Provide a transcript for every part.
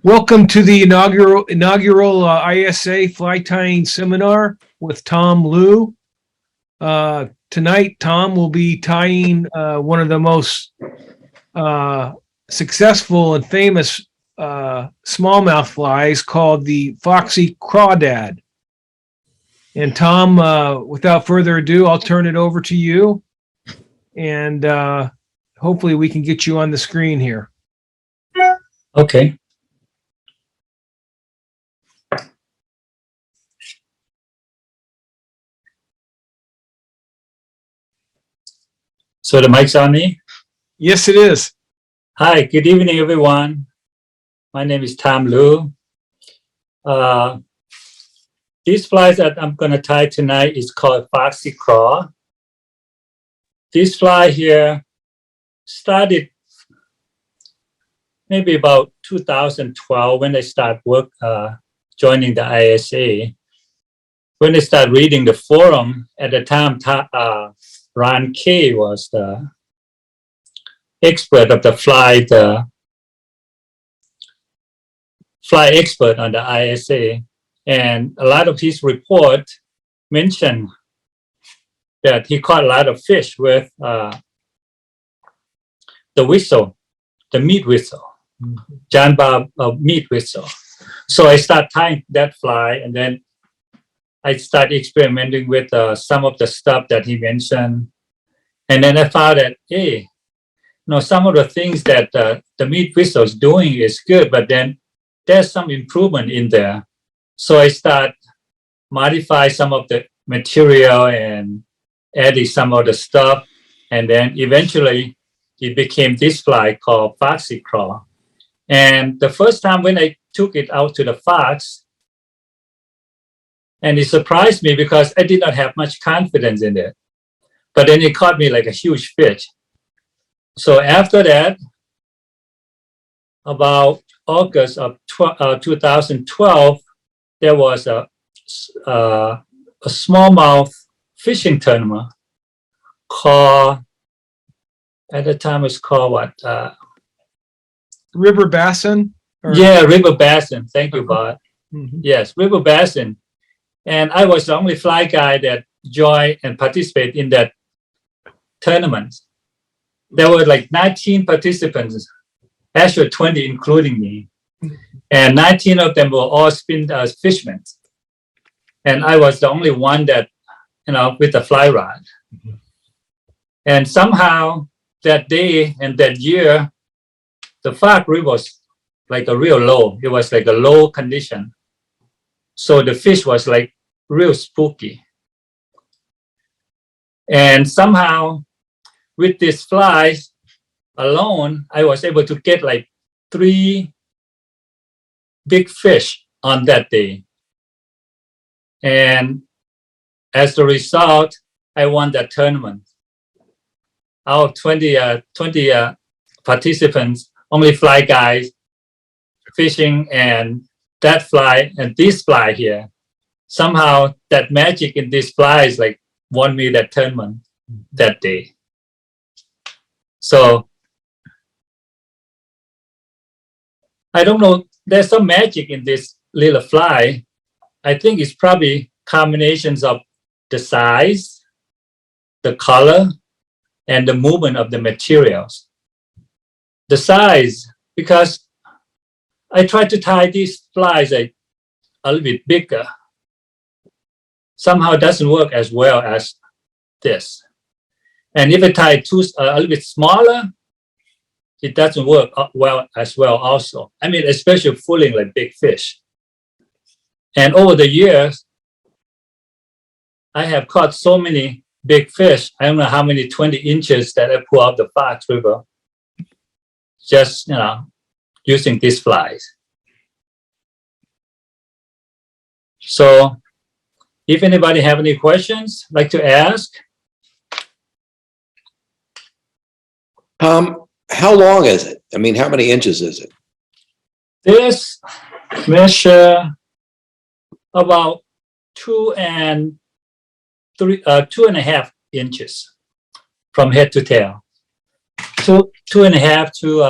Welcome to the inaugural ISA fly tying seminar with Tom Loo. Tonight, Tom will be tying one of the most successful and famous smallmouth flies called the Foxy Crawdad. And Tom, without further ado, I'll turn it over to you, and hopefully we can get you on the screen here. Okay. So the mic's on me? Yes, it is. Hi, good evening, everyone. My name is Tom Loo. These flies that I'm going to tie tonight is called Foxy Craw. This fly here started maybe about 2012 when I started joining the ISA. When I started reading the forum, at the time, Ron K was the expert of the fly expert on the ISA. And a lot of his report mentioned that he caught a lot of fish with the whistle, the meat whistle, John Bob meat whistle. So I started tying that fly, and then I started experimenting with some of the stuff that he mentioned. And then I found that, hey, some of the things that the meat whistle is doing is good, but then there's some improvement in there. So I start modify some of the material and adding some of the stuff. And then eventually it became this fly called Foxy Craw. And the first time when I took it out to the fox, and it surprised me because I did not have much confidence in it. But then it caught me like a huge fish. So after that, about August of 2012, there was a smallmouth fishing tournament called, at the time it was called what? River Bassin? Yeah, River Bassin. Thank you, Bart. Mm-hmm. Yes, River Bassin. And I was the only fly guy that joined and participated in that tournament. There were like 19 participants, actually 20 including me. And 19 of them were all fishermen. And I was the only one that, with a fly rod. Mm-hmm. And somehow that day and that year, the Fox River was like a real low. It was like a low condition. So the fish was like real spooky. And somehow with these flies alone, I was able to get like 3 big fish on that day. And as a result, I won that tournament. Out of 20 participants, only fly guys fishing, and that fly and this fly here, somehow that magic in this fly is like won me that tournament that day. So I don't know, there's some magic in this little fly. I think it's probably combinations of the size, the color, and the movement of the materials. The size, because I try to tie these flies a little bit bigger. Somehow it doesn't work as well as this. And if I tie a little bit smaller, it doesn't work as well also. I mean, especially fooling like big fish. And over the years, I have caught so many big fish. I don't know how many 20 inches that I pull out the Fox River. Just, using these flies. So if anybody have any questions like to ask, How long is it? I mean, how many inches is it? This measure about 2.5 inches from head to tail. 2.5 to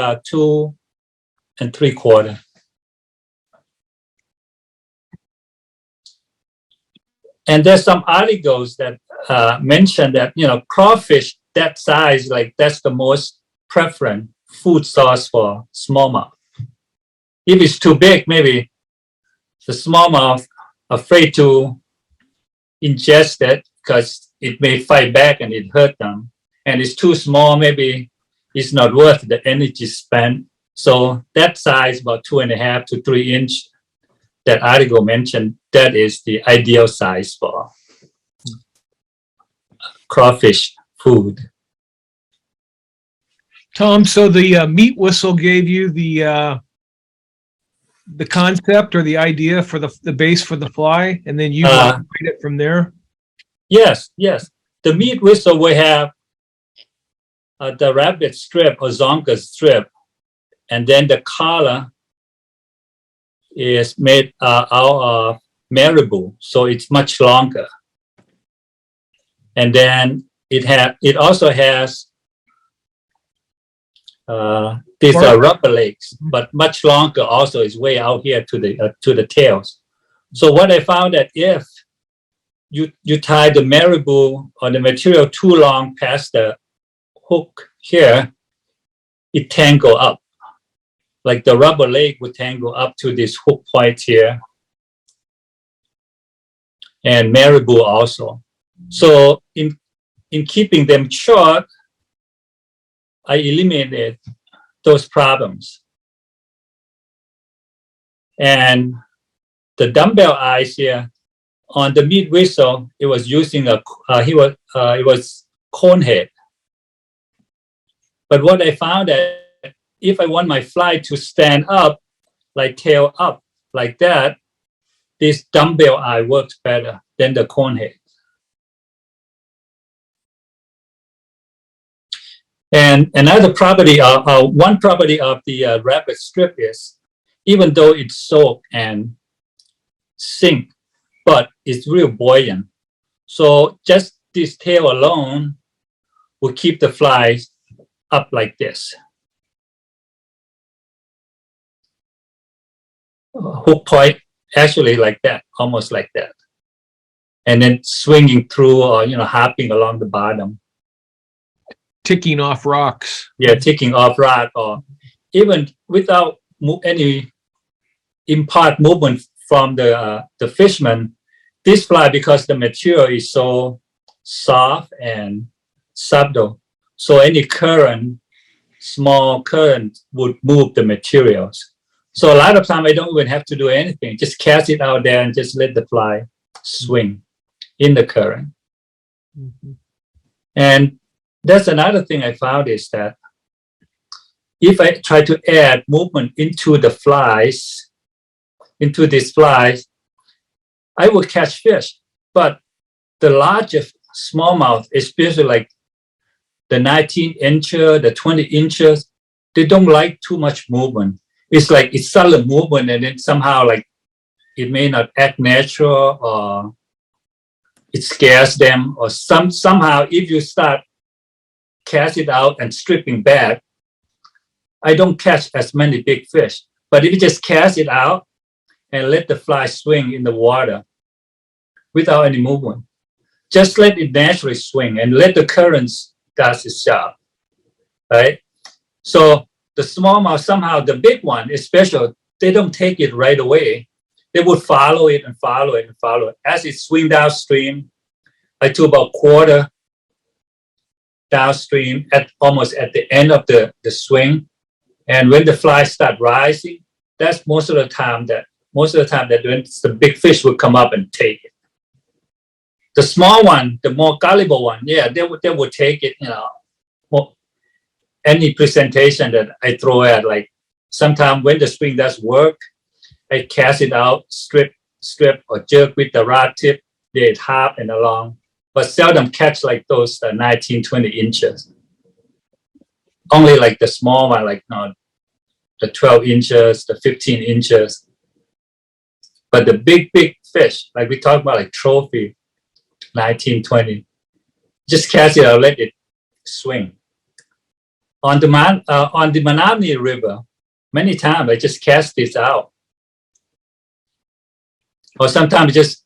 2.75. And there's some articles that mention that, crawfish that size, like that's the most preferred food source for smallmouth. If it's too big, maybe the smallmouth afraid to ingest it because it may fight back and it hurt them. And it's too small, maybe it's not worth the energy spent. So that size, about 2.5 to 3 inch, that article mentioned, that is the ideal size for crawfish food. Tom, so the meat whistle gave you the concept or the idea for the base for the fly, and then you modified it from there? Yes. The meat whistle will have the rabbit strip or zonga strip, and then the collar is made out of marabou, so it's much longer. And then it also has these rubber legs, but much longer. Also, is way out here to the tails. So what I found that if you tie the marabou or the material too long past the hook here, it tangle up. Like the rubber leg would tangle up to this hook point here, and marabou also. So in keeping them short, I eliminated those problems. And the dumbbell eyes here on the meat whistle, it was using it was cone head. But what I found that if I want my fly to stand up, like tail up, like that, this dumbbell eye works better than the cone head. And another property one property of the rabbit strip is, even though it's soaked and sink, but it's real buoyant. So just this tail alone will keep the flies up like this. Hook point actually like that, almost like that. And then swinging through or, hopping along the bottom. Ticking off rocks. Yeah, ticking off rock, or even without any impart movement from the fisherman. This fly, because the material is so soft and subtle, so any current, small current would move the materials. So a lot of time I don't even have to do anything. Just cast it out there and just let the fly swing in the current. Mm-hmm. And that's another thing I found is that if I try to add movement into these flies, I will catch fish. But the larger smallmouth, especially like the 19 incher, the 20 inches, they don't like too much movement. It's like it's solid movement, and then somehow like it may not act natural, or it scares them, or somehow if you start cast it out and stripping back, I don't catch as many big fish. But if you just cast it out and let the fly swing in the water without any movement, just let it naturally swing and let the currents does its job, right? So the smallmouth, somehow the big one, especially, they don't take it right away. They would follow it and follow it and follow it. As it swings downstream, I took about quarter downstream almost at the end of the swing. And when the flies start rising, that's most of the time that when the big fish will come up and take it. The small one, the more gullible one, yeah, they would take it, any presentation that I throw at, like sometimes when the swing does work, I cast it out, strip or jerk with the rod tip, they hop and along, but seldom catch like those 19, 20 inches. only like the small one, like the 12 inches, the 15 inches. But the big fish, like we talk about, like trophy, 19, 20, just cast it out, let it swing. On the Menominee River, many times I just cast this out. Or sometimes just,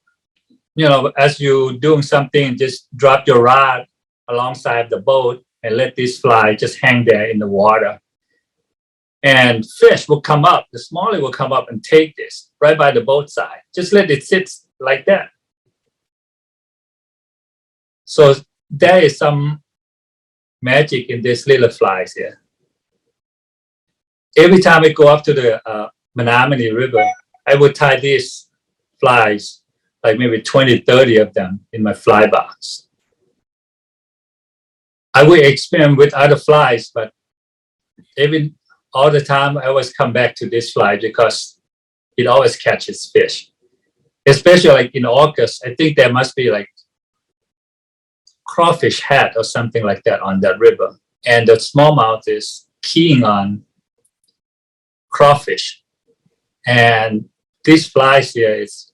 as you doing something, just drop your rod alongside the boat and let this fly just hang there in the water. And fish will come up, the smallie will come up and take this right by the boat side. Just let it sit like that. So there is some magic in these little flies here. Every time I go up to the Menominee River, I would tie these flies, like maybe 20, 30 of them in my fly box. I would experiment with other flies, but even all the time I always come back to this fly because it always catches fish. Especially like in August, I think there must be like crawfish hat or something like that on that river. And the smallmouth is keying on crawfish. And these flies here, it's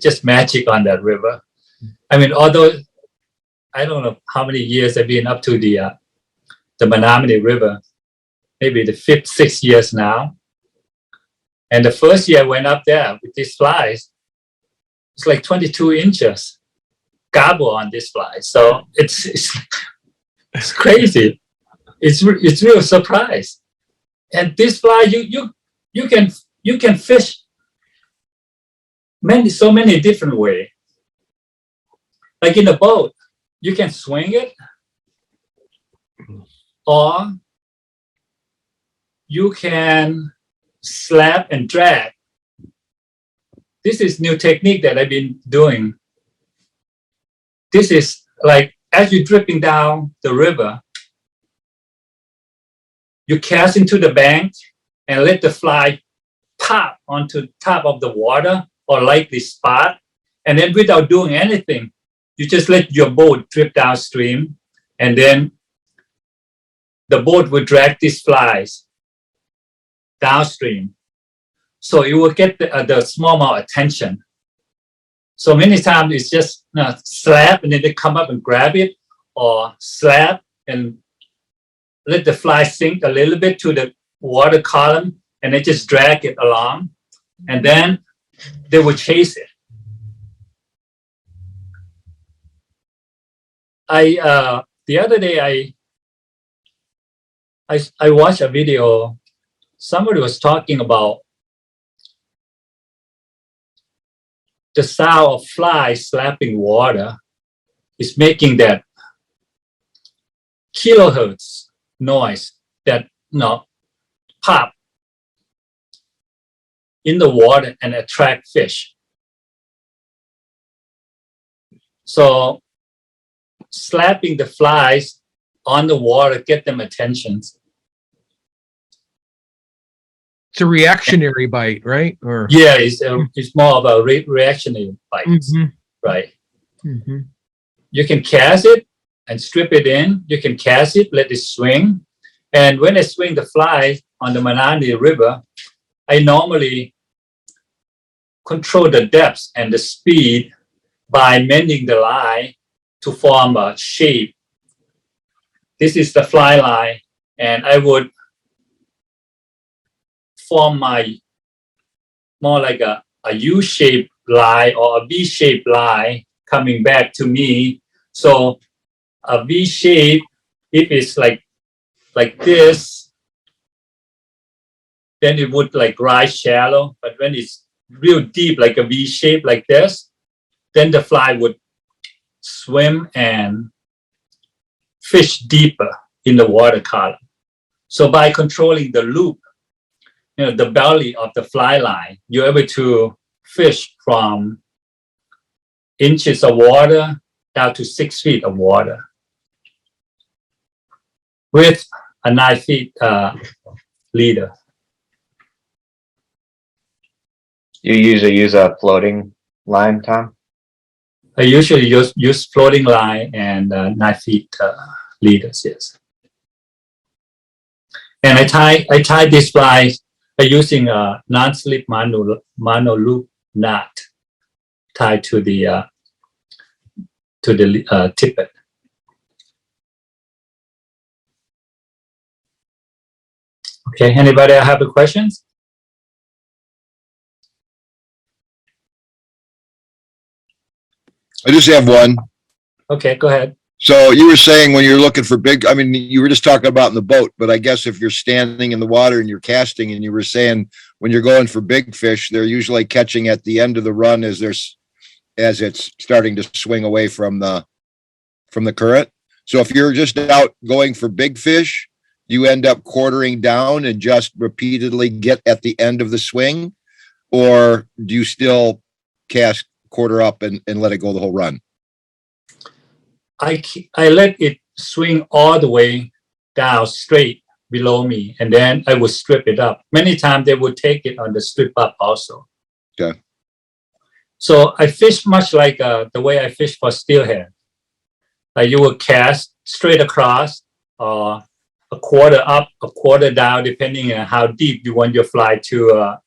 just magic on that river. I mean, although I don't know how many years I've been up to the Menominee River, maybe the 5th, 6th years now. And the first year I went up there with these flies, it's like 22 inches gobble on this fly. So it's crazy. It's real surprise. And this fly, you can fish so many different ways. Like in a boat, you can swing it, or you can slap and drag. This is new technique that I've been doing. This is like as you're dripping down the river, you cast into the bank and let the fly pop onto top of the water or likely spot. And then without doing anything, you just let your boat drip downstream, and then the boat will drag these flies downstream. So it will get the smallmouth attention. So many times it's just slap and then they come up and grab it, or slap and let the fly sink a little bit to the water column and they just drag it along, and then they will chase it. The other day I watched a video. Somebody was talking about the sound of flies slapping water is making that kilohertz noise that pop in the water and attract fish. So slapping the flies on the water, get them attention. It's a reactionary bite, right? Or yeah, it's more of a reactionary bite, right? Mm-hmm. You can cast it and strip it in. You can cast it, let it swing. And when I swing the fly on the Menominee River, I normally control the depth and the speed by mending the line to form a shape. This is the fly line, and I would form my more like a U-shaped line or a V-shaped line coming back to me. So a V shape, if it's like this, then it would like rise shallow. But when it's real deep, like a V shape like this, then the fly would swim and fish deeper in the water column. So by controlling the loop, the belly of the fly line, you're able to fish from inches of water down to 6 feet of water with a 9 feet leader. You usually use a floating line, Tom? I usually use floating line and 9 feet leaders, yes. And I tie this fly by using a non-slip mono loop knot tied to the tippet. Okay, anybody have any questions? I just have one. Okay, go ahead. So you were saying when you're looking for big, I mean, you were just talking about in the boat, but I guess if you're standing in the water and you're casting, and you were saying when you're going for big fish, they're usually catching at the end of the run as it's starting to swing away from the current. So if you're just out going for big fish, you end up quartering down and just repeatedly get at the end of the swing, or do you still cast quarter up and let it go the whole run? I let it swing all the way down straight below me, and then I would strip it up. Many times they would take it on the strip up also. Okay. So I fish much like the way I fish for steelhead. You would cast straight across, or a quarter up, a quarter down, depending on how deep you want your fly to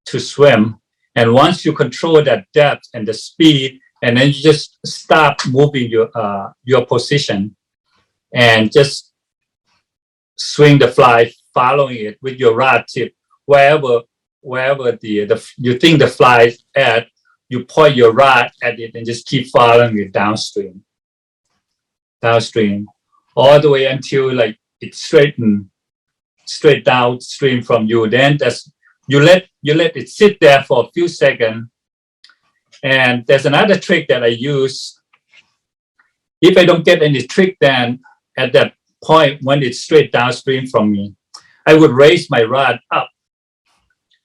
swim. And once you control that depth and the speed, and then you just stop moving your position and just swing the fly, following it with your rod tip wherever you think the fly is at. You point your rod at it and just keep following it downstream, all the way until like it's straight downstream from you. Then you let it sit there for a few seconds. And there's another trick that I use. If I don't get any trick, then at that point when it's straight downstream from me, I would raise my rod up,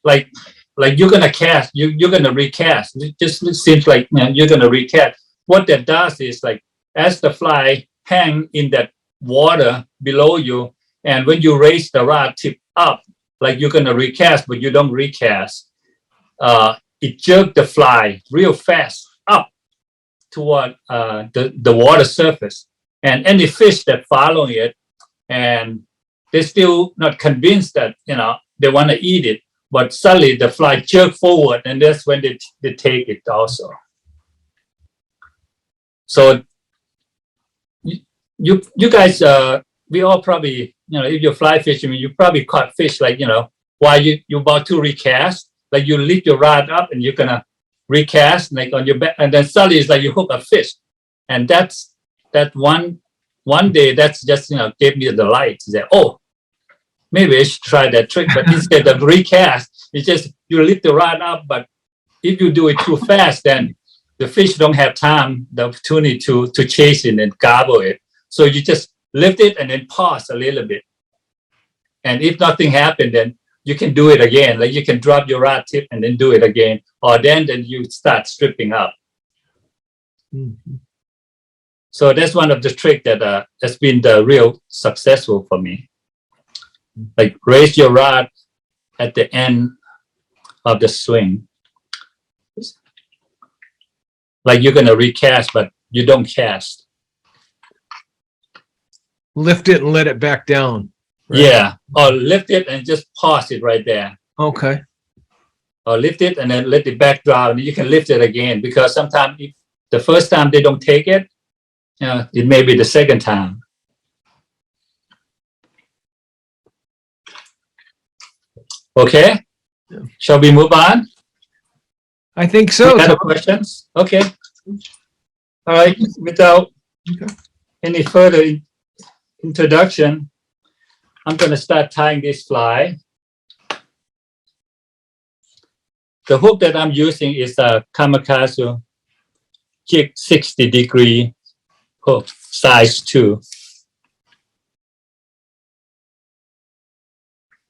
like you're gonna cast, you're gonna recast. It just seems like you're gonna recast. What that does is, like, as the fly hang in that water below you, and when you raise the rod tip up, like you're gonna recast, but you don't recast. It jerked the fly real fast up toward the water surface, and any fish that following it, and they're still not convinced that they want to eat it, but suddenly the fly jerk forward, and that's when they take it also. So you guys, we all probably, if you're fly fishing, you probably caught fish like while you're about to recast. Like you lift your rod up and you're gonna recast like on your back, and then suddenly it's like you hook a fish, and that one day that's just gave me the light. That maybe I should try that trick, but instead of recast, it's just you lift the rod up. But if you do it too fast, then the fish don't have time, the opportunity to chase it and gobble it. So you just lift it and then pause a little bit, and if nothing happened, then you can do it again. Like you can drop your rod tip and then do it again, or then you start stripping up. Mm-hmm. So that's one of the tricks that has been the real successful for me. Like raise your rod at the end of the swing, like you're gonna recast, but you don't cast. Lift it and let it back down. Right? Yeah, or lift it and just pause it right there. Okay. Or lift it and then let it back drop, and you can lift it again, because sometimes if the first time they don't take it, it may be the second time. Okay, shall we move on? I think so. Any other questions? Okay. All right, without any further introduction, I'm going to start tying this fly. The hook that I'm using is a Kamikaze jig 60-degree hook, size 2.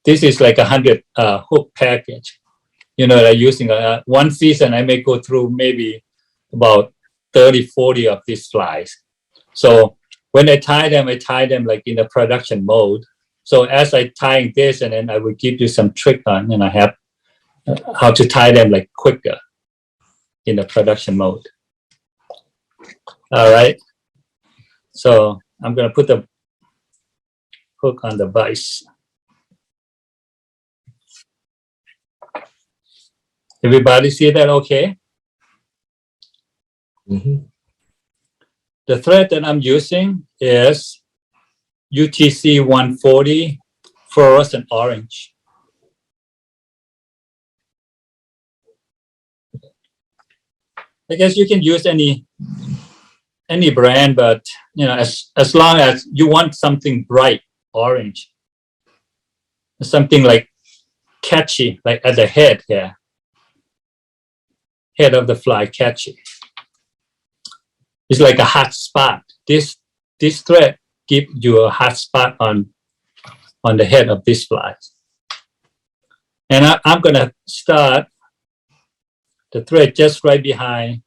This is like 100 hook package. Like using one season, I may go through maybe about 30, 40 of these flies. So when I tie them like in the production mode. So as I tying this, and then I will give you some trick on, and I have how to tie them like quicker in the production mode. All right. So I'm going to put the hook on the vise. Everybody see that okay? The thread that I'm using is UTC 140 fluorescent orange. I guess you can use any brand, but you know, as long as you want something bright orange, something like catchy, like at the head here, head of the fly catchy. It's like a hot spot. This thread gives you a hot spot on the head of this fly. And I'm gonna start the thread just right behind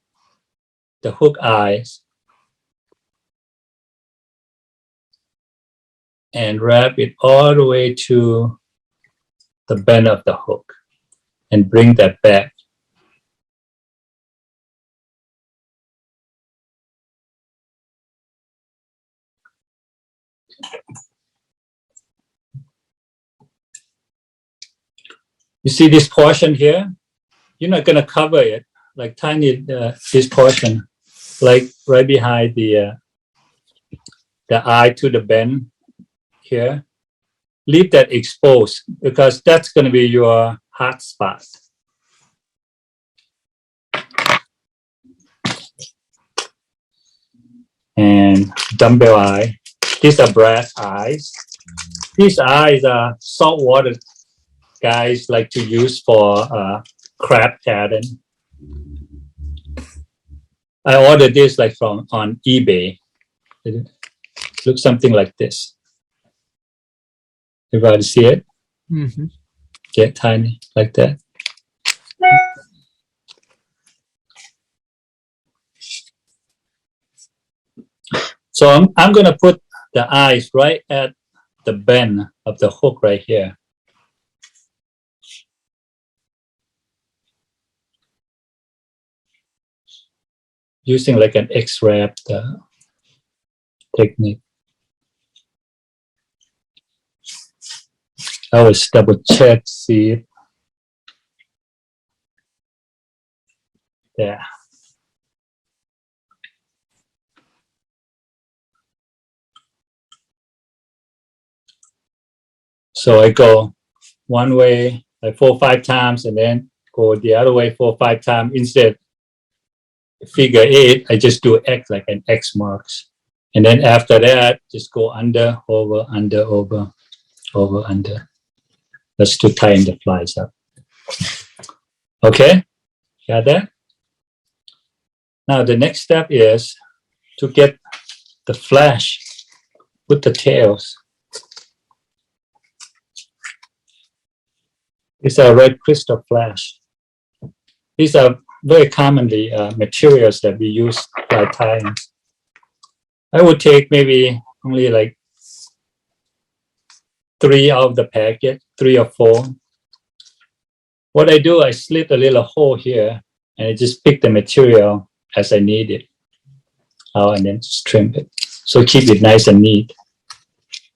the hook eyes and wrap it all the way to the bend of the hook and bring that back. You see this portion here? You're not going to cover it, like tiny, this portion, like right behind the eye to the bend here. Leave that exposed because that's going to be your hot spot. And dumbbell eye. These are brass eyes. These eyes are saltwater guys like to use for crab pattern. I ordered this like from on eBay. It looks something like this. Everybody see it? Mm-hmm. Get tiny like that. So I'm gonna put the eyes right at the bend of the hook right here. Using like an X-wrap technique. I always double check, see it. Yeah. So I go one way like 4 or 5 times and then go the other way 4 or 5 times. Instead figure 8, I just do X like an X marks. And then after that, just go under, over, under, over, over, under. That's to tighten the flies up. Okay, got that? Now the next step is to get the flash with the tails. These are red crystal flash. These are very commonly materials that we use by tying. I would take maybe only like 3 out of the packet, 3 or 4. What I do, I slit a little hole here and I just pick the material as I need it out and then just trim it. So keep it nice and neat.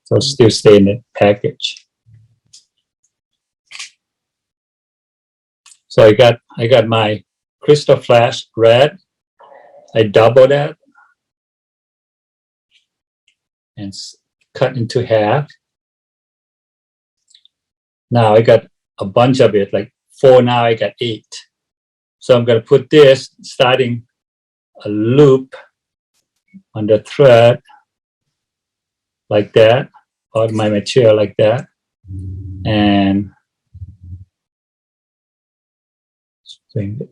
So still stay in the package. So I got my crystal flash red. I double that and cut into half. Now I got a bunch of it, like 4 now, I got 8. So I'm going to put this, starting a loop on the thread like that, or my material like that, and string it.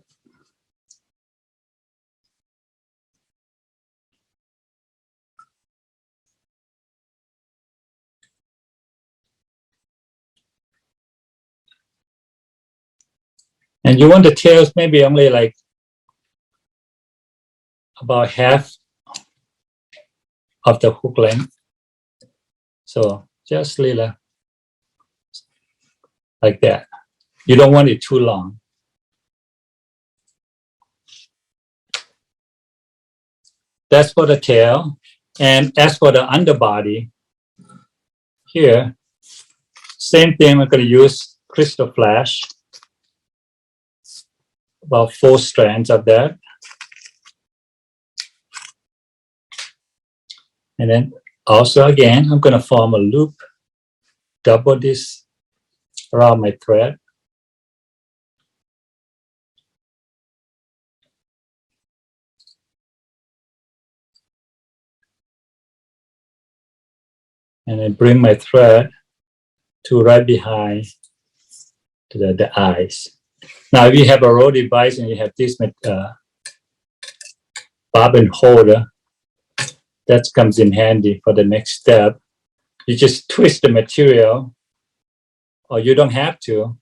And you want the tails maybe only like about half of the hook length. So just little like that. You don't want it too long. That's for the tail. And as for the underbody, here. Same thing, I'm going to use crystal flash, about 4 strands of that. And then also again, I'm going to form a loop, double this around my thread. And then bring my thread to right behind the eyes. Now, if you have a roll device and you have this bobbin holder, that comes in handy for the next step. You just twist the material, or you don't have to,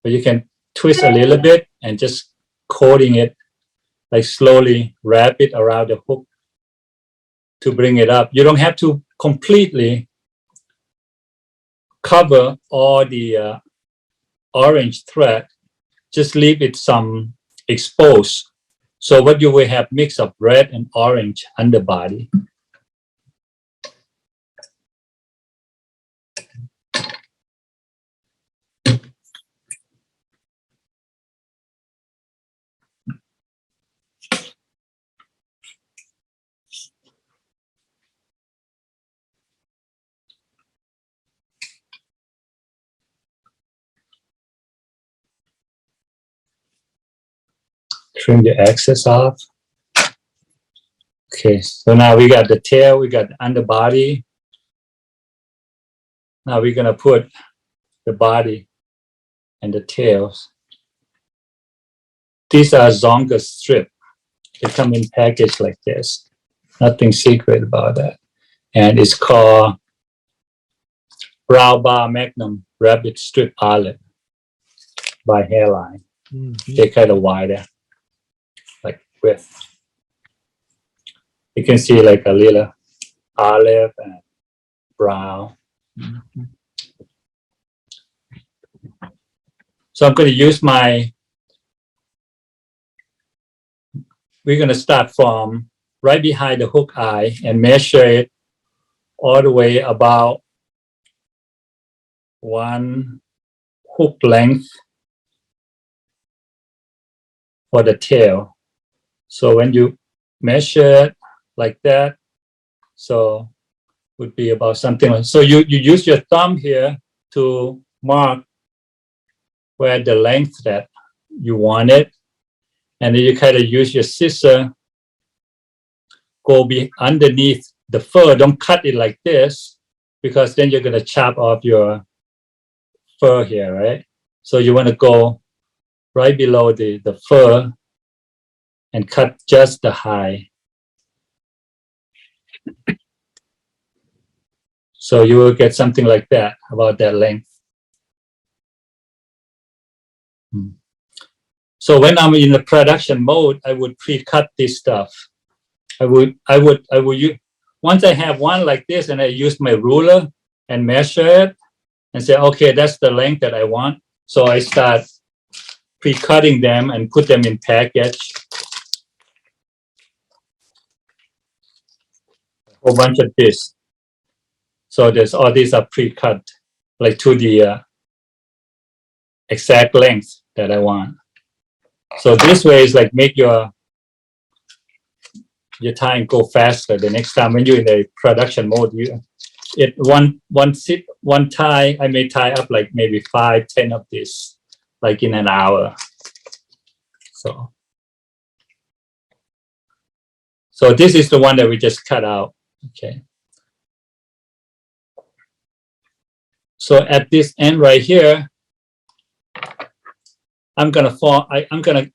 but you can twist a little bit and just coating it, like slowly wrap it around the hook to bring it up. You don't have to completely cover all the orange thread, just leave it some exposed. So what you will have mix of red and orange underbody. Trim the excess off. Okay, so now we got the tail, we got the underbody. Now we're gonna put the body and the tails. These are Zonga strip. They come in package like this. Nothing secret about that. And it's called Brow Bar Magnum Rabbit Strip Olive by Hairline. They're kind of wider, like width. You can see like a little olive and brown. So I'm going to use we're going to start from right behind the hook eye and measure it all the way about 1 hook length for the tail. So when you measure it like that, so would be about something like, so you use your thumb here to mark where the length that you want it, and then you kind of use your scissor, go underneath the fur. Don't cut it like this, because then you're going to chop off your fur here, right? So you want to go right below the fur and cut just the high. So you will get something like that, about that length. So when I'm in the production mode, I would pre-cut this stuff. I would use, once I have one like this and I use my ruler and measure it and say, okay, that's the length that I want. So I start pre-cutting them and put them in package. A whole bunch of this. So there's all these are pre-cut, like to the exact length that I want. So this way is like make your time go faster. The next time when you're in the production mode, one tie, I may tie up like maybe 5-10 of this, like in an hour. So this is the one that we just cut out. Okay. So at this end right here, I'm gonna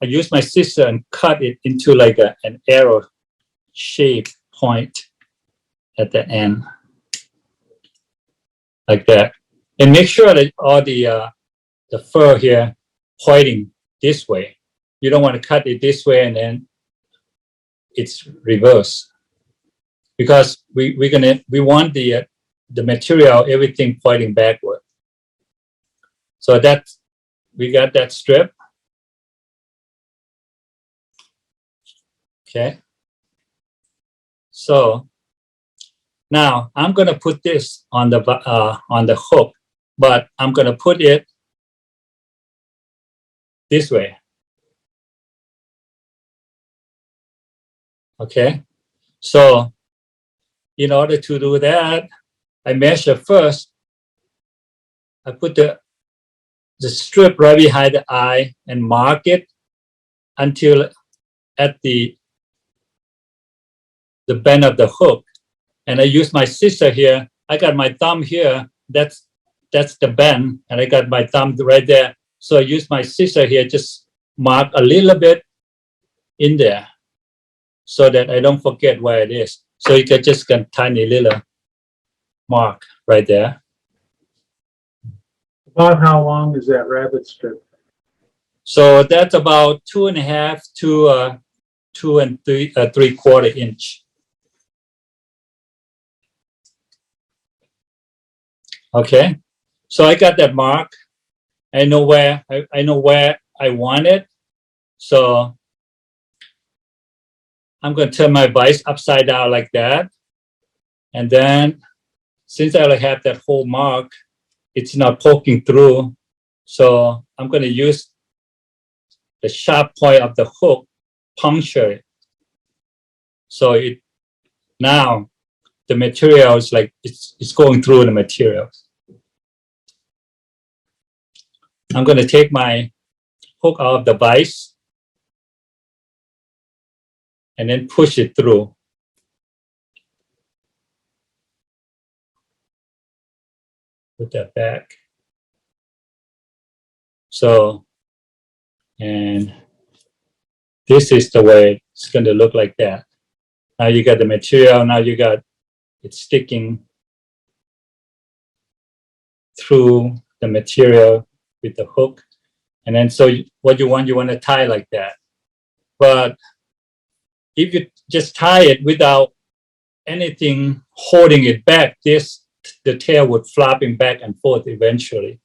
use my scissor and cut it into like an arrow shape point at the end, like that. And make sure that all the fur here pointing this way. You don't want to cut it this way and then it's reverse, because we want the material, everything pointing backward. So that's, we got that strip. Okay. So Now I'm going to put this on the hook, but I'm going to put it this way. Okay. So in order to do that, I measure first. I put the strip right behind the eye and mark it until at the bend of the hook. And I use my scissor here. I got my thumb here. That's the bend. And I got my thumb right there. So I use my scissor here, just mark a little bit in there so that I don't forget where it is. So you can just get tiny little mark right there. About how long is that rabbit strip? So that's about 2.5 to 2 3/4 inch. Okay, so I got that mark. I know where I want it. So I'm going to turn my vise upside down like that. And then since I have that whole mark, it's not poking through. So I'm going to use the sharp point of the hook, puncture it. So it now the material is like it's going through the material. I'm going to take my hook out of the vise and then push it through. Put that back. So, and this is the way it's going to look like that. Now you got the material, now you got it sticking through the material with the hook. And then so what you want to tie like that. But if you just tie it without anything holding it back, the tail would flopping back and forth eventually.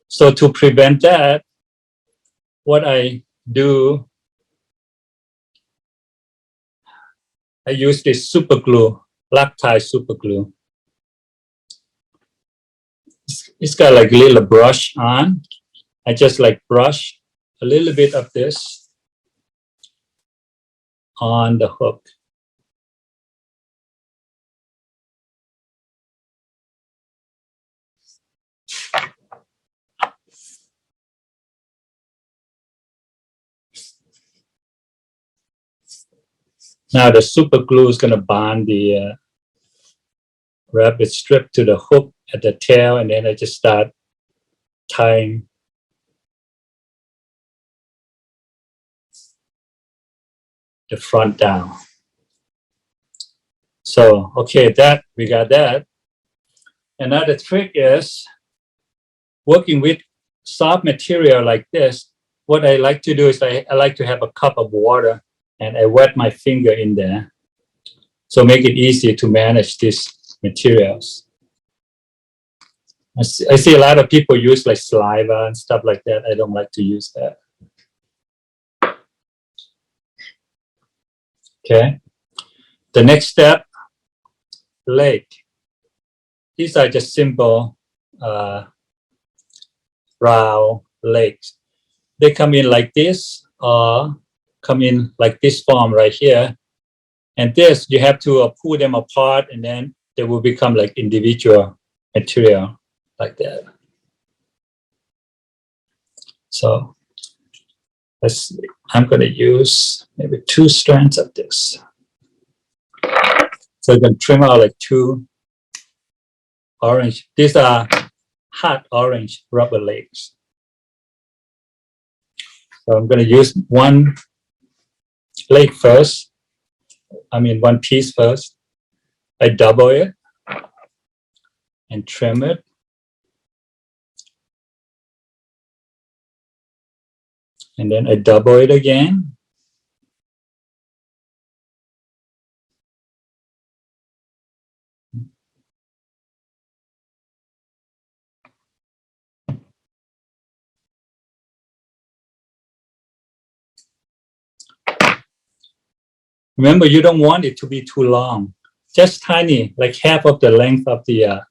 So to prevent that, what I do, I use this super glue, Loctite super glue. It's got like a little brush on. I just like brush a little bit of this on the hook. Now the super glue is going to bond the rabbit strip to the hook at the tail, and then I just start tying the front down. So, okay, we got that. Another trick is working with soft material like this. What I like to do is I like to have a cup of water and I wet my finger in there. So make it easy to manage these materials. I see a lot of people use like saliva and stuff like that. I don't like to use that. Okay. The next step, leg. These are just simple round legs. They come in like this or come in like this form right here. And this, you have to pull them apart and then they will become like individual material like that. So let's see. I'm going to use maybe 2 strands of this. So you can trim out like 2 orange. These are hot orange rubber legs. So I'm going to use one leg first. One piece first. I double it and trim it. And then I double it again. Remember, you don't want it to be too long. just tiny, like half of the length of the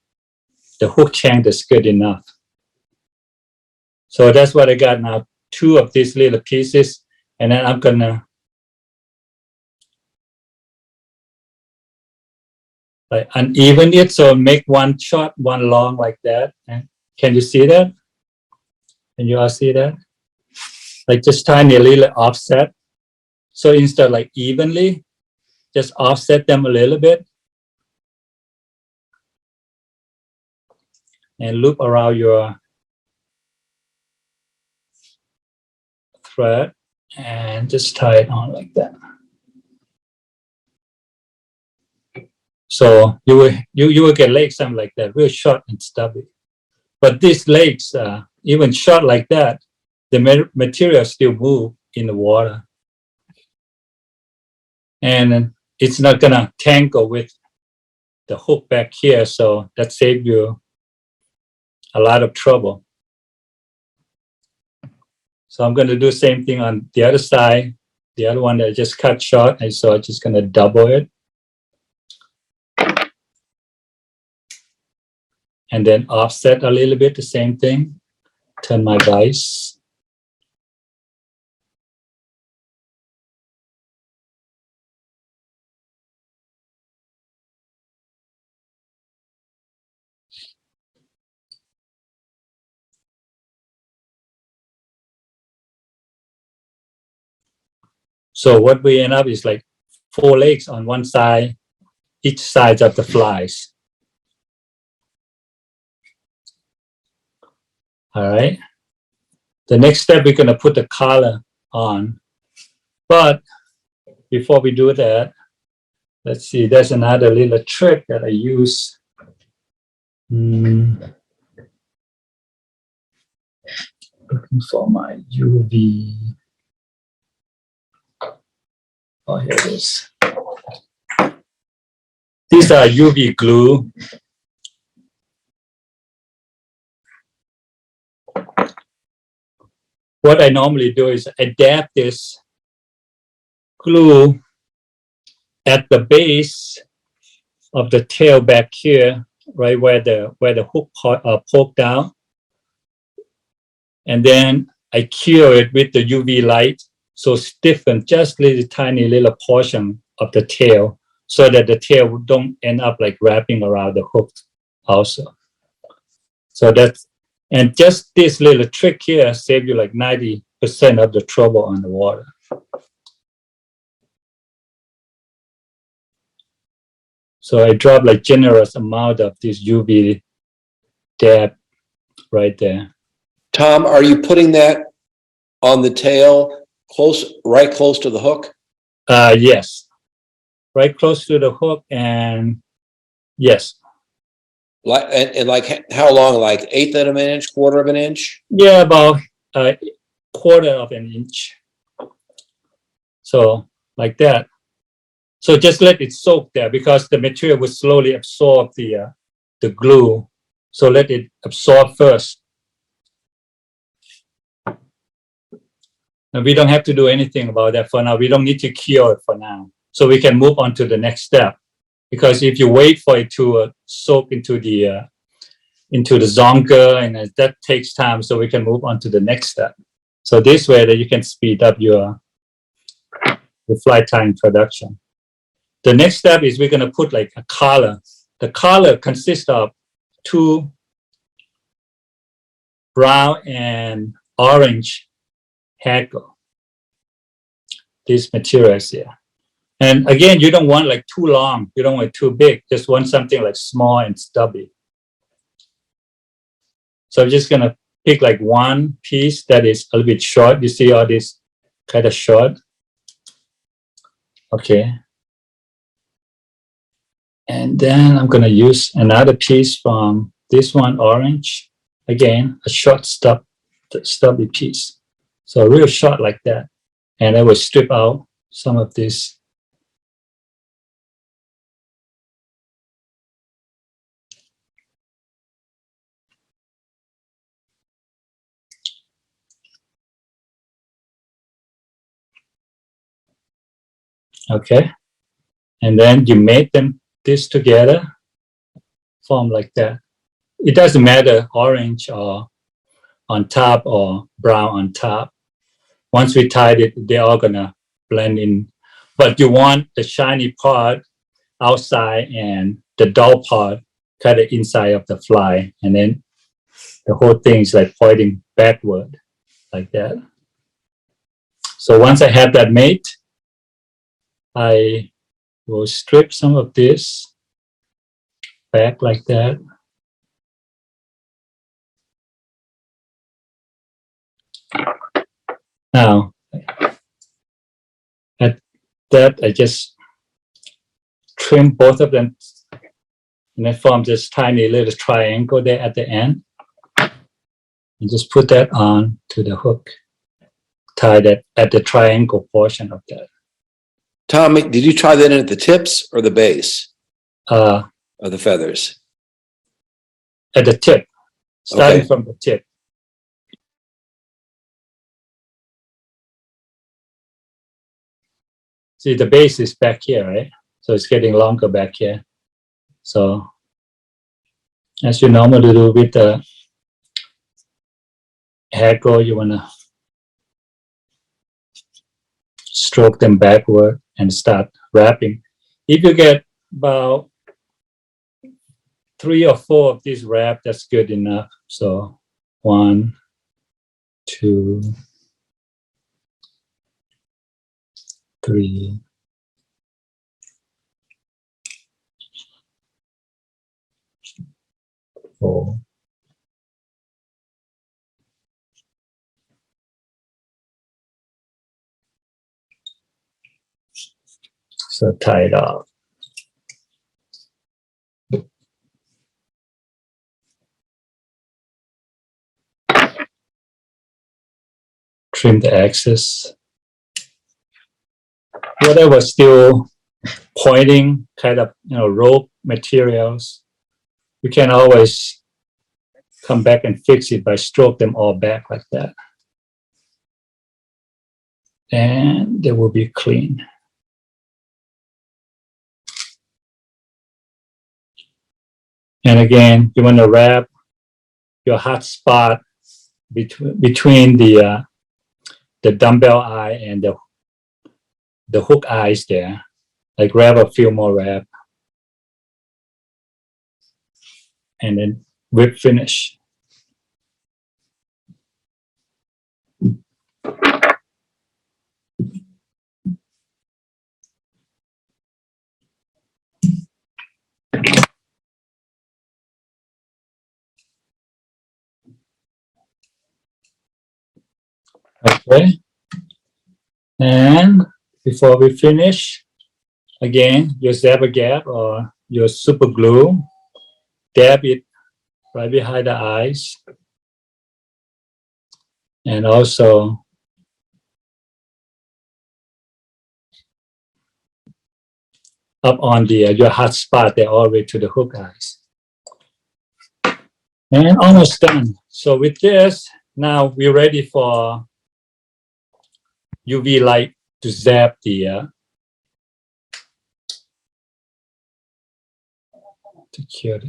hook shank is good enough. So that's what I got now, 2 of these little pieces, and then I'm gonna like uneven it, so make one short, one long like that. And can you see that? Can you all see that? Like just tiny little offset. So instead of like evenly, just offset them a little bit and loop around your thread and just tie it on like that. So you will get legs something like that, real short and stubby. But these legs, even short like that, the material still move in the water, and it's not gonna tangle with the hook back here. So that saves you a lot of trouble. So I'm gonna do the same thing on the other side. The other one that I just cut short, and so I'm just gonna double it. And then offset a little bit, the same thing. Turn my vise. So what we end up is like 4 legs on one side, each side of the flies. All right. The next step, we're going to put the collar on. But before we do that, let's see, there's another little trick that I use. Looking for my UV. Oh, here it is. These are UV glue. What I normally do is adapt this glue at the base of the tail back here, right where the hook poke down, and then I cure it with the UV light, so stiffen just little tiny little portion of the tail, so that the tail don't end up like wrapping around the hook also. So that's, and just this little trick here save you like 90% of the trouble on the water. So I drop like generous amount of this UV dab right there. Tom, are you putting that on the tail right close to the hook? Yes, right close to the hook, and yes. Like, and like how long? Like 1/8 of an inch, 1/4 of an inch? Yeah, about 1/4 of an inch. So like that. So just let it soak there, because the material will slowly absorb the glue. So let it absorb first. And we don't have to do anything about that for now. We don't need to cure it for now. So we can move on to the next step. Because if you wait for it to soak into the zonker, and that takes time, so we can move on to the next step. So this way that you can speed up your fly tying production. The next step is we're going to put like a collar. The collar consists of 2 brown and orange haggle. These materials here. And again, you don't want like too long. You don't want too big. Just want something like small and stubby. So I'm just going to pick like one piece that is a little bit short. You see all this kind of short. Okay. And then I'm going to use another piece from this one, orange. Again, a short stubby piece. So real short like that. And I will strip out some of this. Okay. And then you make them this together, form like that. It doesn't matter orange or on top or brown on top. Once we tied it, they're all gonna blend in. But you want the shiny part outside and the dull part kind of inside of the fly. And then the whole thing is like pointing backward like that. So once I have that made, I will strip some of this back like that. Now, at that, I just trim both of them and then form this tiny little triangle there at the end. And just put that on to the hook. Tie that at the triangle portion of that. Tom, did you tie that in at the tips or the base At of the feathers? the tip, starting Okay. from the tip. See, the base is back here, right? So it's getting longer back here. So as you normally do with the hair glue, you want to stroke them backward and start wrapping. If you get about 3 or 4 of these wrap, that's good enough. So 1, 2, 3, 4. So tie it off. Trim the excess. Whatever still pointing kind of rope materials, you can always come back and fix it by stroke them all back like that. And they will be clean. And again, you want to wrap your hot spot between the dumbbell eye and the hook eyes there. Like grab a few more wrap. And then whip finish. Okay. And before we finish, again, your Zebra Gap or your super glue, dab it right behind the eyes. And also up on the your hot spot there all the way to the hook eyes. And almost done. So with this, now we're ready for UV light to zap the to cure it.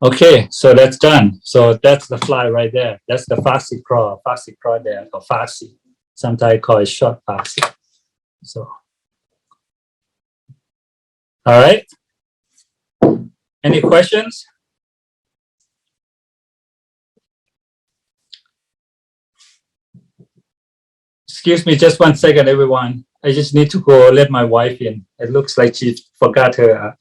Okay, so that's done. So that's the fly right there. That's the Foxy Crawdad, or Foxy. Sometimes call it short Foxy. So, all right. Any questions? Excuse me, just 1 second, everyone. I just need to go let my wife in. It looks like she forgot her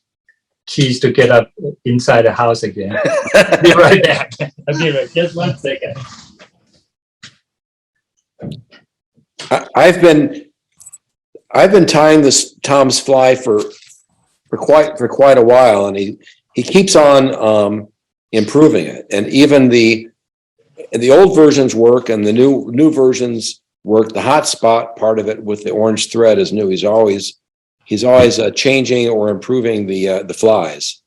keys to get up inside the house again. I'll be right back. I'll be right. Just 1 second. I've been tying this Tom's fly for quite a while, and he keeps on improving it. And even the old versions work, and the new versions work. The hot spot part of it with the orange thread is new. He's always changing or improving the flies.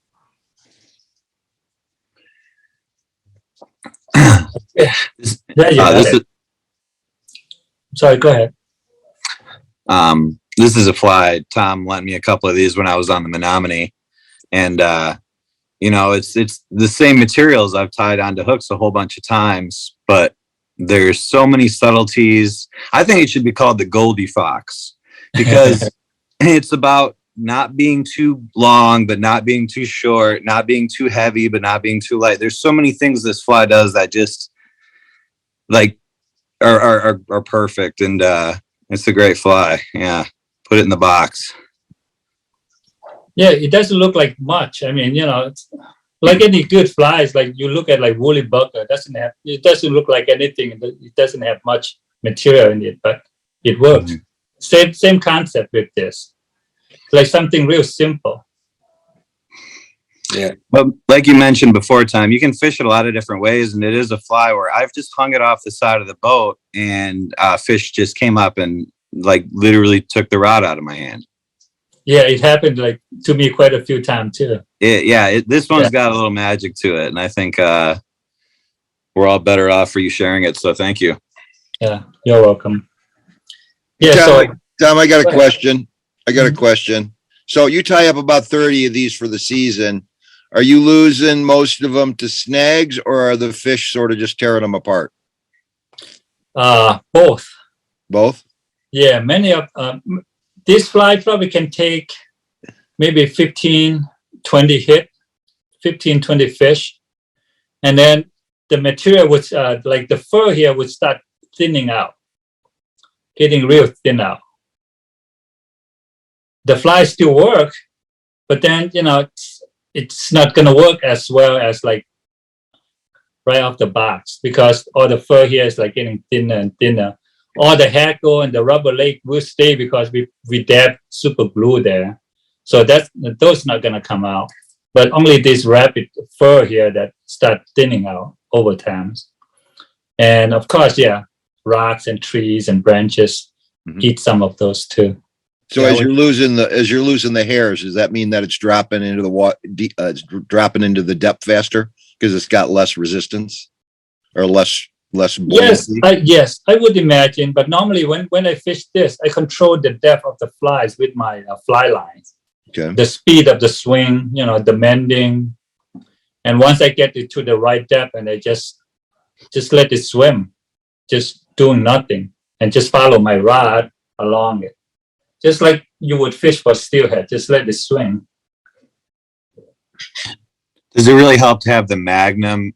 Yeah, you got This it. Sorry, go ahead. this is a fly. Tom lent me a couple of these when I was on the Menominee, and you know, it's the same materials I've tied onto hooks a whole bunch of times, but there's so many subtleties. I think it should be called the Goldie Fox because it's about not being too long, but not being too short, not being too heavy, but not being too light. There's so many things this fly does that just like are perfect, and it's a great fly. Yeah, put it in the box. Yeah, it doesn't look like much. I mean, you know, it's like any good flies. Like you look at like woolly bugger, it doesn't look like anything. It doesn't have much material in it, but it works. Same concept with this. It's like something real simple. Yeah. But like you mentioned before, Tom, you can fish it a lot of different ways, and it is a fly where I've just hung it off the side of the boat, and fish just came up and like literally took the rod out of my hand. Yeah, it happened like to me quite a few times too. This one's got a little magic to it, and I think we're all better off for you sharing it. So thank you. Yeah, you're welcome. Yeah, Tom, I got a Go ahead. question. So you tie up about 30 of these for the season. Are you losing most of them to snags, or are the fish sort of just tearing them apart? both. Both? Yeah, many of this fly probably can take maybe 15, 20 hit, 15, 20 fish. And then the material would, like the fur here would start thinning out, getting real thin out. The flies still work, but then, you know, it's not going to work as well as like right off the box because all the fur here is like getting thinner and thinner. All the hackle and the rubber leg will stay because we dab super glue there. So those not gonna come out. But only this rapid fur here that start thinning out over time. And of course, yeah, rocks and trees and branches eat some of those too. So as you're losing the hairs, does that mean that it's dropping into the water, dropping into the depth faster because it's got less resistance or less buoyancy? Yes, I would imagine. But normally when I fish this, I control the depth of the flies with my fly lines. Okay. The speed of the swing, you know, the mending. And once I get it to the right depth and I just let it swim, just doing nothing and just follow my rod along it. Just like you would fish for steelhead, just let it swing. Does it really help to have the Magnum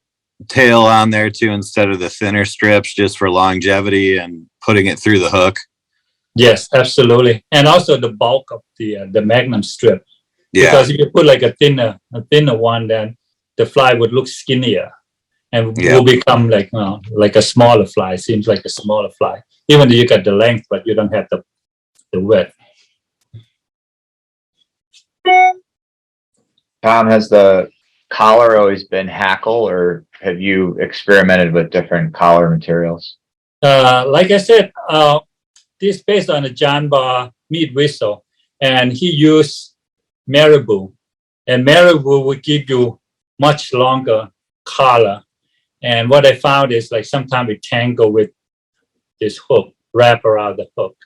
tail on there too instead of the thinner strips just for longevity and putting it through the hook? Yes, absolutely. And also the bulk of the Magnum strip. Yeah. Because if you put like a thinner one, then the fly would look skinnier and will become like a smaller fly. Seems like a smaller fly, even though you got the length, but you don't have the width. Tom, has the collar always been hackle, or have you experimented with different collar materials? Like I said, this is based on a John Bar meat whistle, and he used marabou, and marabou would give you much longer collar. And what I found is like sometimes it tangle with this hook, wrap around the hook.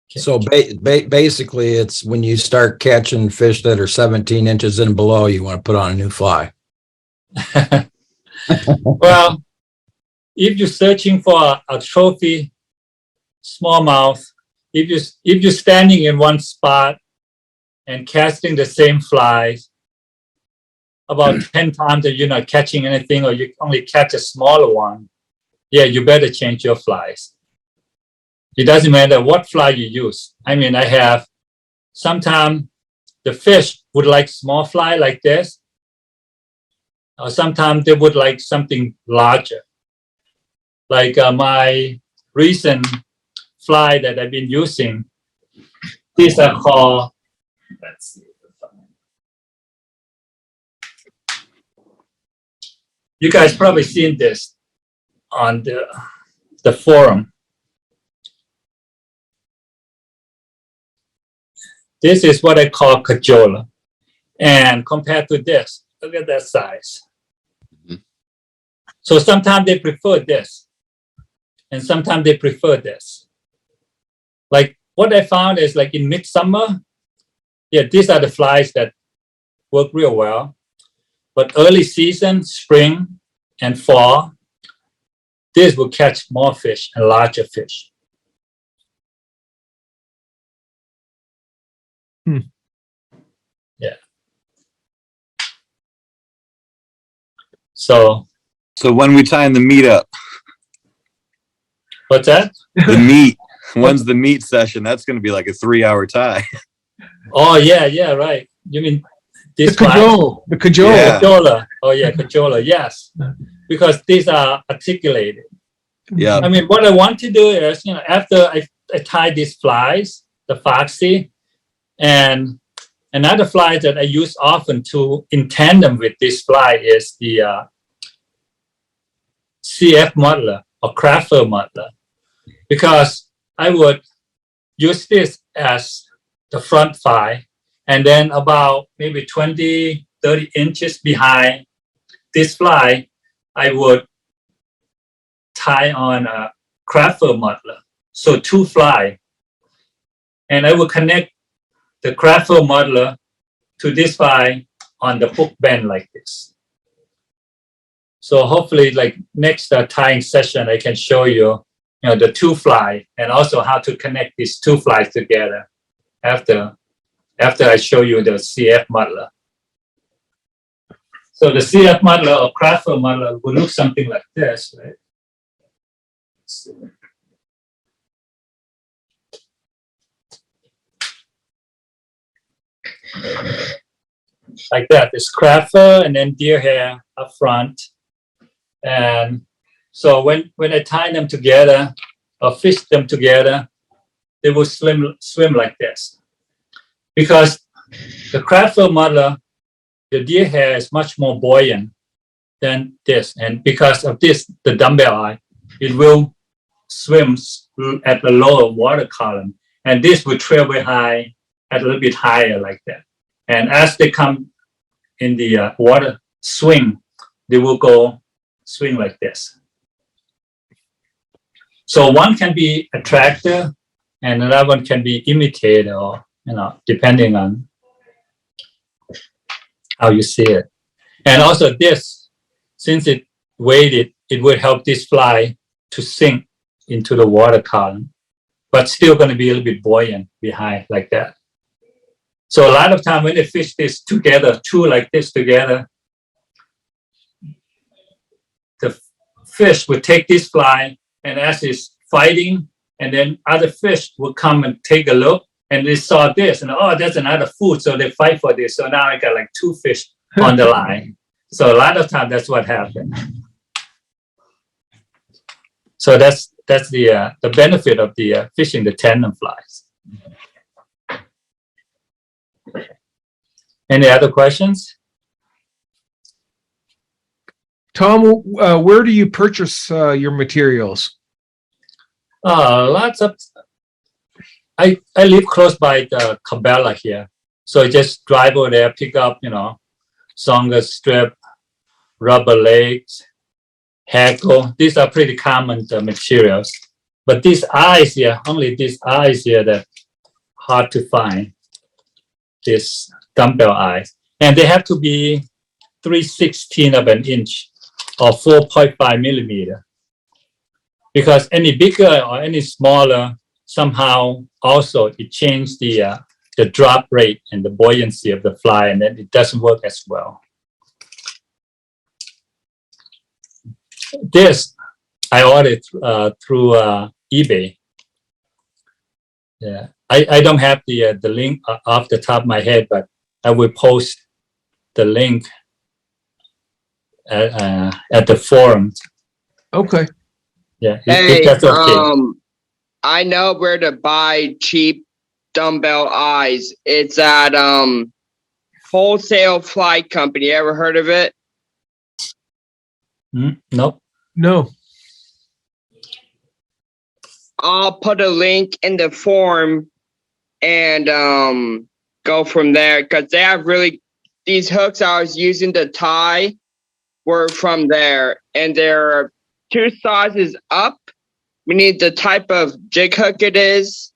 So basically, it's when you start catching fish that are 17 inches and below, you want to put on a new fly. Well, if you're searching for a trophy smallmouth, if you're standing in one spot and casting the same flies about 10 times and you're not catching anything, or you only catch a smaller one, yeah, you better change your flies. It doesn't matter what fly you use. I mean, I have sometimes the fish would like small fly like this, or sometimes they would like something larger. Like my recent fly that I've been using, these are called, let's see. You guys probably seen this on the forum. This is what I call cajola. And compared to this, look at that size. Mhm. So sometimes they prefer this, and sometimes they prefer this. Like what I found is like in midsummer, yeah, these are the flies that work real well. But early season, spring and fall, this will catch more fish and larger fish. Yeah. So when we tie in the meat up, what's that? the meat, when's the meat session? That's going to be like a 3-hour tie. Oh yeah, right. You mean The this fly? cajole, the cajole. Yeah. Cajola. Oh yeah, cajola. Yes, because these are articulated. Yeah. I mean, what I want to do is, after I tie these flies, the Foxy, and another fly that I use often to in tandem with this fly is the CF muddler or Crafter muddler, because I would use this as the front fly, and then about maybe 20, 30 inches behind this fly, I would tie on a Crafter muddler. So 2 fly. And I will connect the Crafter muddler to this fly on the hook bend like this. So hopefully like next tying session, I can show you, the 2 fly and also how to connect these 2 flies together after I show you the CF muddler. So the CF muddler or Crafter muddler will look something like this, right? Like that. It's Crafter and then deer hair up front. And so when I tie them together or fish them together, they will swim like this. Because the Crafter muddler, the deer hair is much more buoyant than this. And because of this, the dumbbell eye, it will swim at the lower water column. And this will trail behind at a little bit higher like that. And as they come in the water swing, they will go swing like this. So one can be attractor and another one can be imitator, or, depending on how you see it. And also this, since it weighted, it will help this fly to sink into the water column, but still going to be a little bit buoyant behind like that. So a lot of time when they fish this together, 2 like this together, the fish will take this fly, and as it's fighting, and then other fish will come and take a look, and they saw this, and that's another food, so they fight for this. So now I got like 2 fish on the line. So a lot of time that's what happened. So that's the benefit of the fishing the tandem flies. Any other questions? Tom, where do you purchase your materials? Lots of. I live close by the Cabela here, so I just drive over there, pick up, Songa strip, rubber legs, hackle. These are pretty common materials. But these eyes here, only these eyes here that hard to find. This dumbbell eyes, and they have to be 3/16 of an inch or 4.5 millimeter. Because any bigger or any smaller, somehow also it changes the drop rate and the buoyancy of the fly, and then it doesn't work as well. This I ordered through eBay. Yeah, I don't have the link off the top of my head, but I will post the link at the forum. Okay. Yeah, Hey, if that's okay. I know where to buy cheap dumbbell eyes. It's at Wholesale Fly Company. Ever heard of it? Nope. No. I'll put a link in the form and go from there, because they have really these hooks I was using to tie were from there, and they're 2 sizes up. We need the type of jig hook it is.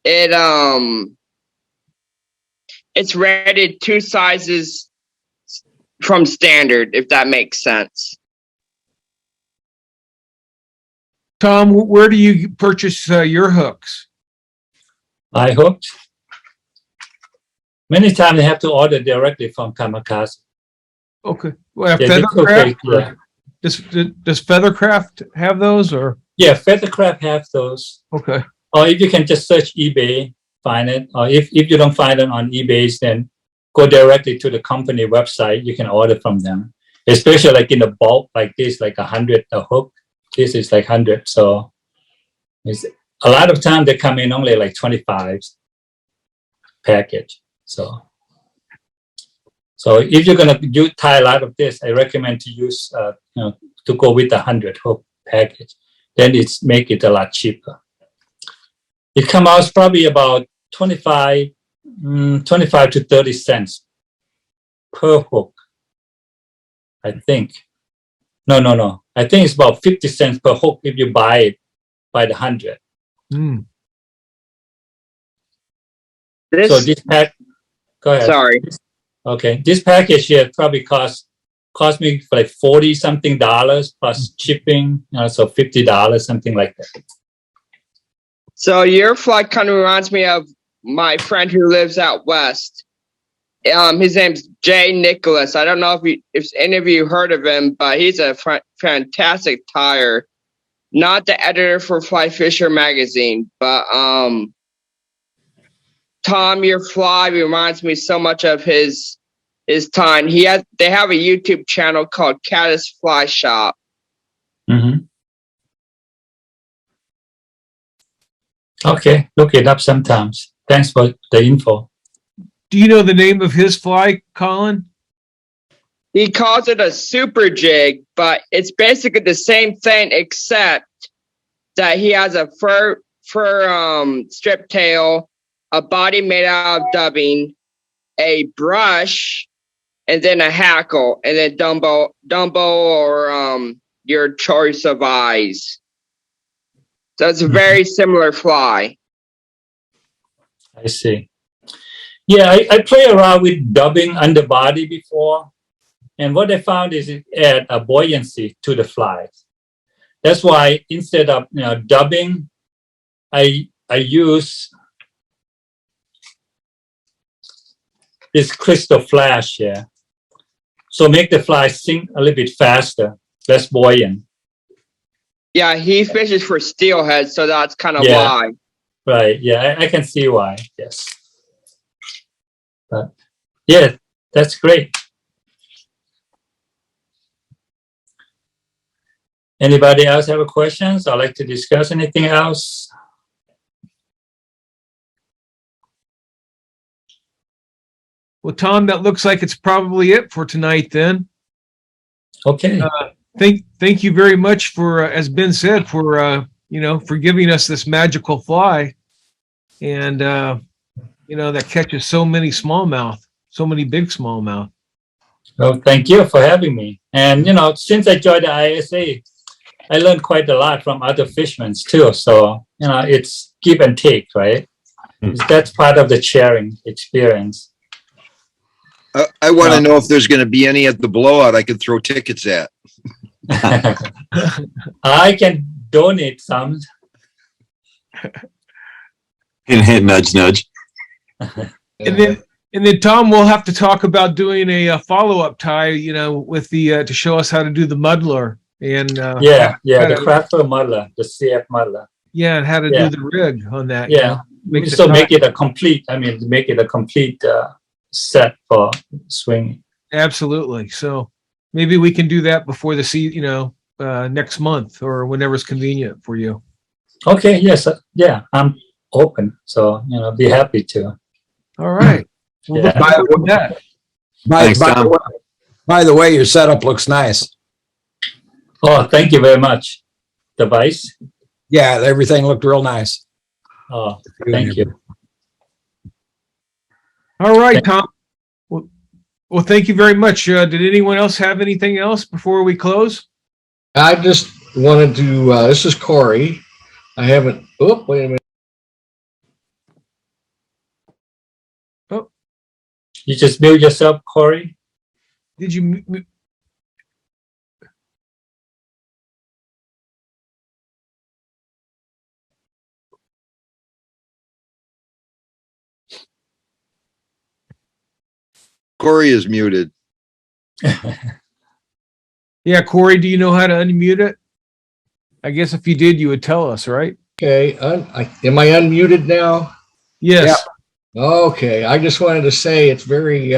It's rated 2 sizes from standard, if that makes sense. Tom, where do you purchase your hooks? I hooked. Many times they have to order directly from Kamikaze. Okay. Well, Yeah, that's Feathercraft? okay, yeah. Does Feathercraft have those or? Yeah, Feathercraft have those. Okay. Or if you can just search eBay, find it. Or if you don't find it on eBay, then go directly to the company website. You can order from them. Especially like in the bulk, like this, like 100 a hook. This is like 100. So it's, a lot of time they come in only like 25 package. So if you're gonna tie a lot of this, I recommend to use to go with the 100 hook package. Then it's make it a lot cheaper. It comes out probably about 25 to 30 cents per hook. I think. No. I think it's about 50 cents per hook if you buy it by the 100. Mm. So this pack, go ahead. Sorry. Okay, this package here probably cost me like $40 something plus shipping, so $50, something like that. So your fly kind of reminds me of my friend who lives out west. His name's Jay Nicholas. I don't know if any of you heard of him, but he's a fantastic tire. Not the editor for Fly Fisher magazine, but Tom, your fly reminds me so much of his time. They have a YouTube channel called Caddis Fly Shop. Mm-hmm. Okay, look it up sometimes. Thanks for the info. Do you know the name of his fly, Colin? He calls it a super jig, but it's basically the same thing except that he has a fur strip tail, a body made out of dubbing, a brush, and then a hackle, and then dumbbell or your choice of eyes. So it's a very similar fly. I see. Yeah, I play around with dubbing underbody before, and what I found is it add a buoyancy to the flies. That's why instead of dubbing, I use this crystal flash here. So make the fly sink a little bit faster, less buoyant. Yeah, he fishes for steelhead, so that's kind of Yeah. why. Right, yeah, I can see why, yes. But yeah, that's great. Anybody else have a questions? I'd like to discuss anything else? Well, Tom, that looks like it's probably it for tonight then. Okay. Thank you very much for, as Ben said, for giving us this magical fly, and that catches so many smallmouth, so many big smallmouth. Well, thank you for having me. And since I joined the ISA, I learned quite a lot from other fishermen too. So it's give and take, right? That's part of the sharing experience. I want to know if there's going to be any at the blowout I could throw tickets at. I can donate some. Nudge, nudge. And then Tom, we'll have to talk about doing a follow-up tie, with the to show us how to do the muddler and the crapper muddler, the CF muddler. Yeah, and how to do the rig on that. Yeah, make it a complete. Make it a complete set for swinging. Absolutely. So maybe we can do that before the season, next month or whenever's convenient for you. Okay. Yes. Yeah. I'm open. So be happy to. All right. Well, Yeah. By, Thanks, by, Tom. the way, by the way, your setup looks nice. Oh, thank you very much. The vice. Yeah, everything looked real nice. Oh, thank you. All right, Tom. Well, Well, thank you very much. Did anyone else have anything else before we close? I just wanted to, this is Corey. I haven't, oh, wait a minute. You just mute yourself, Corey. Did you? Corey is muted. Yeah, Corey, do you know how to unmute it? I guess if you did, you would tell us, right? Okay, am I unmuted now? Yes. Okay, I just wanted to say it's very,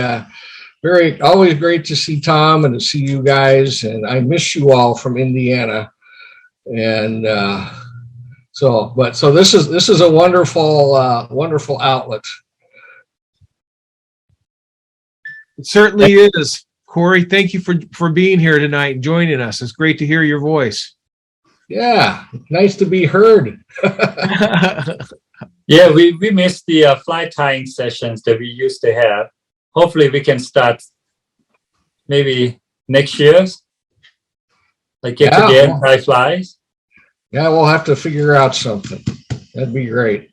always great to see Tom and to see you guys, and I miss you all from Indiana. And so this is a wonderful, wonderful outlet. It certainly is. Corey, thank you for being here tonight and joining us. It's great to hear your voice. Yeah, nice to be heard. Yeah, we missed the fly tying sessions that we used to have. Hopefully we can start maybe next year. Like get together and tie flies. Yeah, we'll have to figure out something. That'd be great.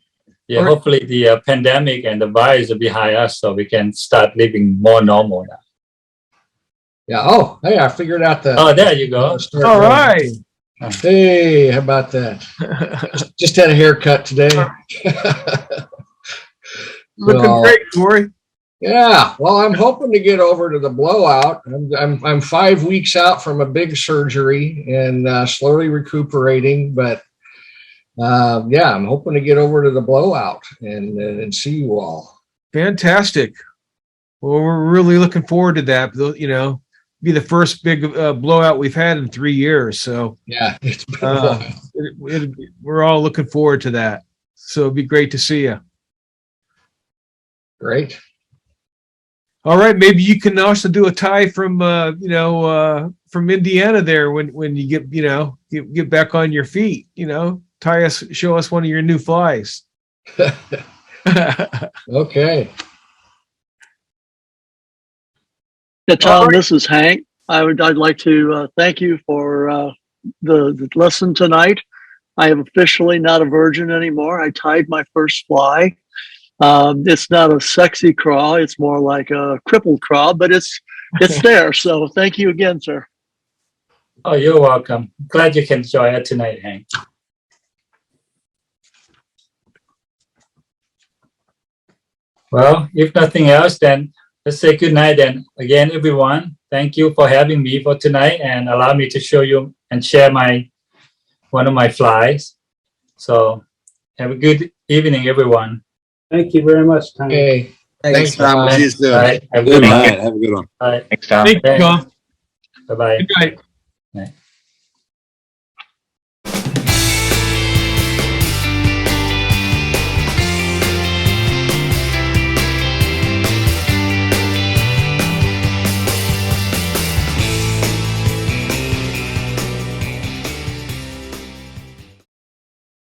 Yeah, hopefully the pandemic and the virus are behind us so we can start living more normal now. Yeah. Oh, hey, I figured out the. Oh, there you go. All right. Hey, how about that? Just had a haircut today. Looking great, Corey. Yeah. Well, I'm hoping to get over to the blowout. I'm 5 weeks out from a big surgery and slowly recuperating, but yeah, I'm hoping to get over to the blowout and see you all. Fantastic. Well, we're really looking forward to that. You know, be the first big blowout we've had in 3 years. So yeah, it's been a while. We're all looking forward to that. So it'd be great to see you. Great. All right, maybe you can also do a tie from from Indiana there when you get back on your feet. Show us one of your new flies. Okay. Yeah, Tom, this is Hank. I'd like to thank you for the lesson tonight. I am officially not a virgin anymore. I tied my first fly. It's not a sexy craw. It's more like a crippled craw, but it's there. So thank you again, sir. Oh, you're welcome. Glad you can join us tonight, Hank. Well, if nothing else, then let's say good night. And again, everyone, thank you for having me for tonight and allow me to show you and share one of my flies. So have a good evening, everyone. Thank you very much, Tom. Okay. Thanks, Tom. See you soon. Right. Have a Good good night. night. Have a good one. Bye. Thanks, Tom. Thank you, Tom. Bye-bye. Good night. Night.